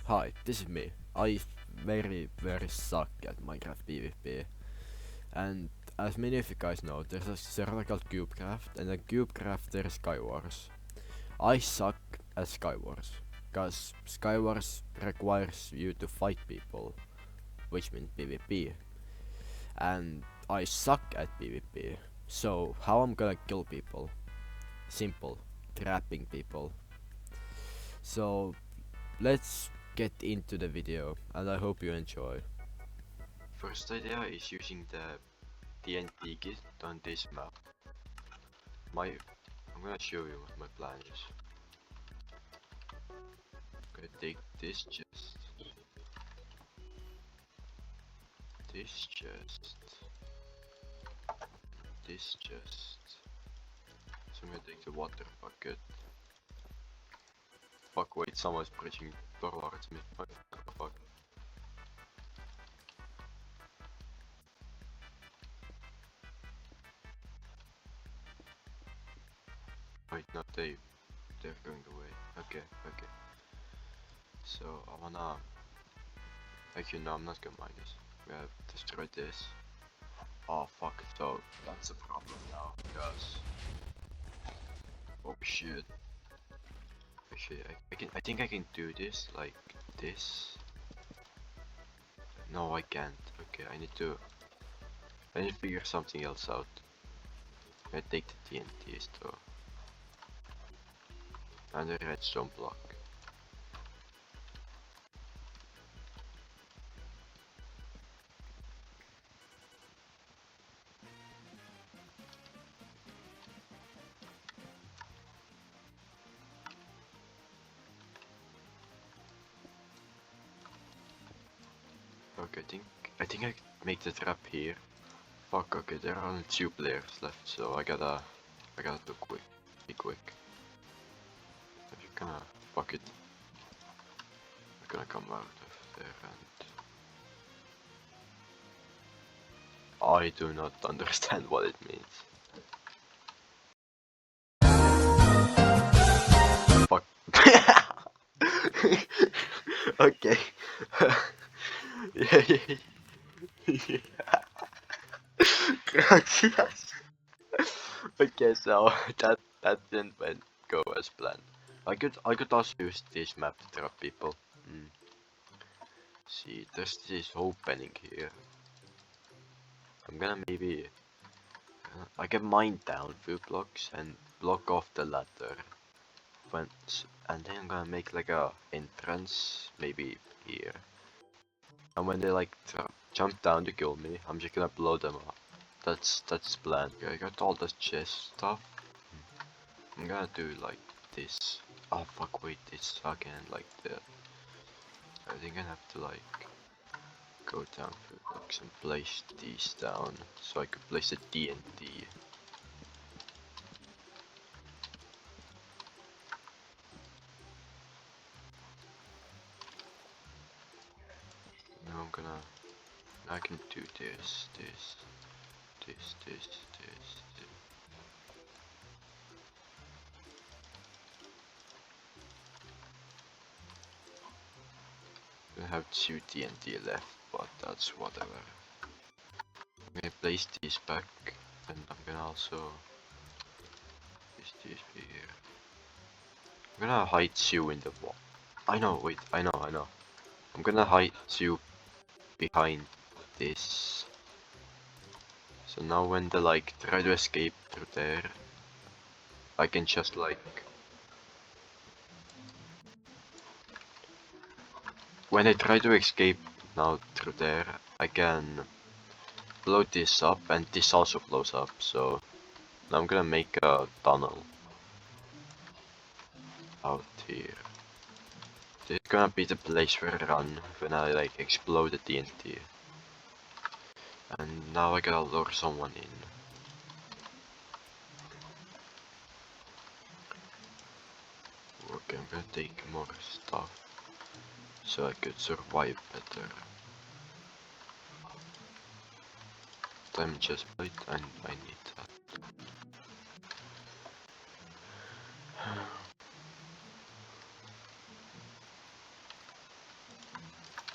Hi, this is me. I very suck at Minecraft PvP, and as many of you guys know, there's a server called CubeCraft, and in CubeCraft there's Skywars. I suck at Skywars, cause Skywars requires you to fight people, which means PvP, and I suck at PvP. So how I'm gonna kill people? Simple, trapping people. So let's get into the video, and I hope you enjoy. First idea is using the TNT kit on this map. I'm gonna show you what my plan is. I'm gonna take this chest, this chest, this chest. So I'm gonna take the water bucket. Fuck, wait, someone's bridging towards me. Oh, fuck. Wait, no, they're going away. Okay, okay. So I wanna. Actually, no, I'm not gonna mine this. I'm gonna destroy this. Oh fuck, so that's a problem now, because oh shit. Actually, I think I can do this like this. No, I can't. Okay, I need to figure something else out. I take the TNTs though, and the redstone block. Okay, I think I can make the trap here. Fuck. Okay, there are only 2 players left, so I gotta do quick. Be quick. If you're gonna fuck it, I'm gonna come out of there and I do not understand what it means. Fuck. Okay. Yeah. Gracias. Okay, so that didn't go as planned. I could also use this map to trap people. See, there's this opening here. I'm gonna maybe I can mine down few blocks and block off the ladder. And then I'm gonna make like a entrance maybe here. And when they like jump down to kill me, I'm just gonna blow them up. That's the plan. Okay, I got all the chest stuff. I'm gonna do like this. Oh fuck, wait, it's again like that. I think I have to like go down few blocks and place these down so I could place the TNT. Now I can do this. I have 2 TNT left, but that's whatever. I'm gonna place these back, and I'm gonna also place these here. I'm gonna hide you in the wall. I know, wait, I know. I'm gonna hide you behind this. So now when they like try to escape through there, I can just like when they try to escape now through there, I can blow this up and this also blows up. So now I'm gonna make a tunnel out here. This is gonna be the place where I run when I like explode the TNT. And now I gotta lure someone in. Okay, I'm gonna take more stuff so I could survive better. Diamond chest plate, and I need that.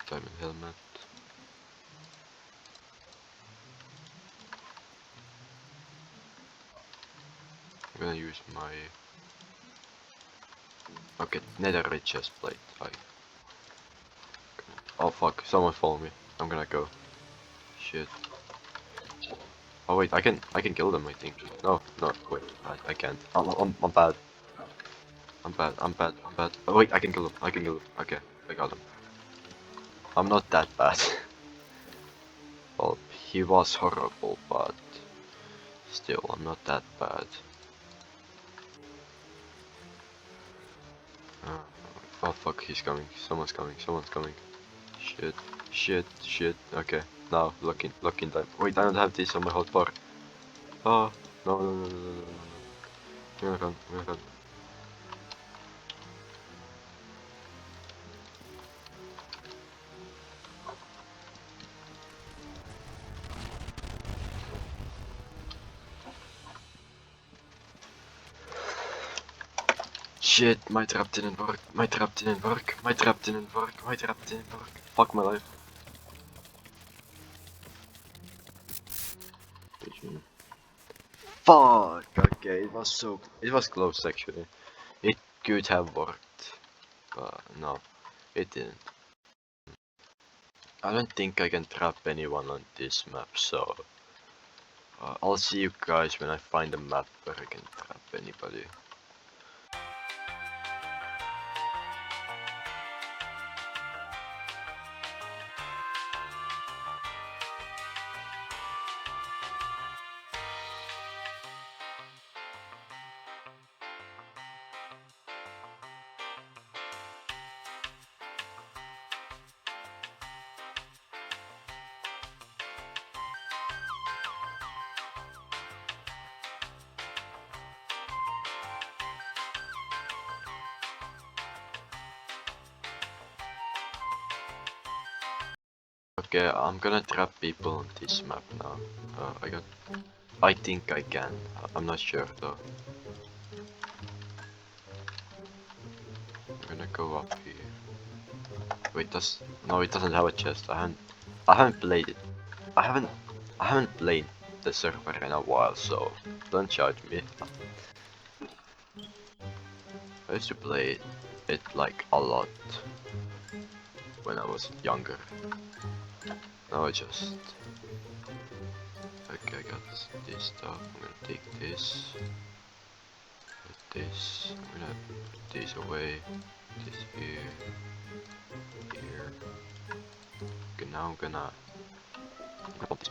diamond helmet. I'm gonna use my... Okay, netherite chest plate. Oh fuck, someone follow me. I'm gonna go. Shit. Oh wait, I can kill them, I think. No, wait, I can't. I'm bad. I'm bad. Oh wait, I can kill him. Okay, I got him. I'm not that bad. Well, he was horrible, but still, I'm not that bad. Oh fuck, he's coming. Someone's coming. Shit. Okay, now lock in time. Wait, I don't have this on my hotbar. Oh, no. I'm gonna run. Shit, my trap didn't work. Fuck my life. Fuck, okay, it was close actually. It could have worked, but no, it didn't. I don't think I can trap anyone on this map, so I'll see you guys when I find a map where I can trap anybody. Okay, I'm gonna trap people on this map now. I think I can. I'm not sure though. I'm gonna go up here. Wait, no, it doesn't have a chest. I haven't played it. I haven't played the server in a while, so don't judge me. I used to play it like a lot when I was younger. Now I just... Okay, I got this stuff. I'm gonna take this. Put this. I'm gonna put this away. This here. Here. Okay, now I'm gonna put this.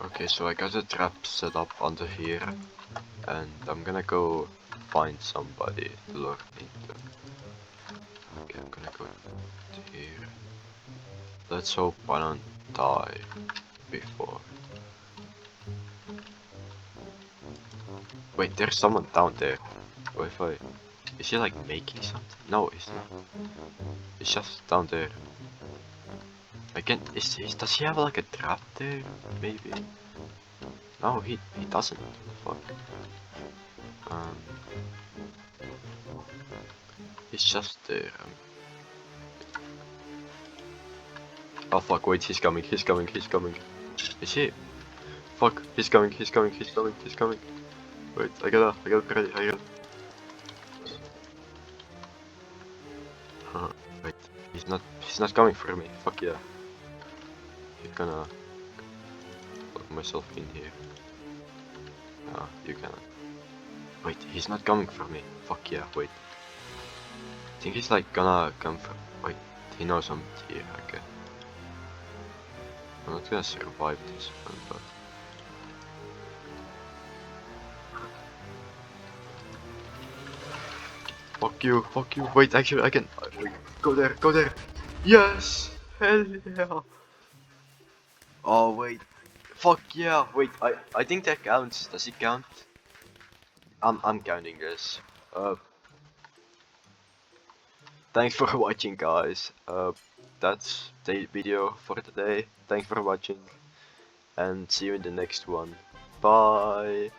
Okay, so I got a trap set up under here, and I'm gonna go find somebody to lure into. Okay, I'm gonna go to here. Let's hope I don't die before. Wait, there's someone down there. Wi-Fi. Is he like making something? No, he's not. He's just down there. I can't. Does he have like a trap there? Maybe. No, he doesn't. What the fuck? He's just there. Oh fuck! Wait, he's coming. Is he? Fuck! He's coming. Wait, I gotta ready. Wait, he's not coming for me. Fuck yeah. You're gonna put myself in here. No, you cannot. Wait, he's not coming for me. Fuck yeah, wait. I think he's like gonna come for... Wait, he knows I'm here, okay. I'm not gonna survive this one, but... Fuck you. Wait, actually I can... Go there. Yes! Hell yeah! Oh wait. Fuck yeah! Wait, I think that counts. Does it count? I'm counting this. Thanks for watching, guys. That's the video for today. Thanks for watching, and see you in the next one. Bye.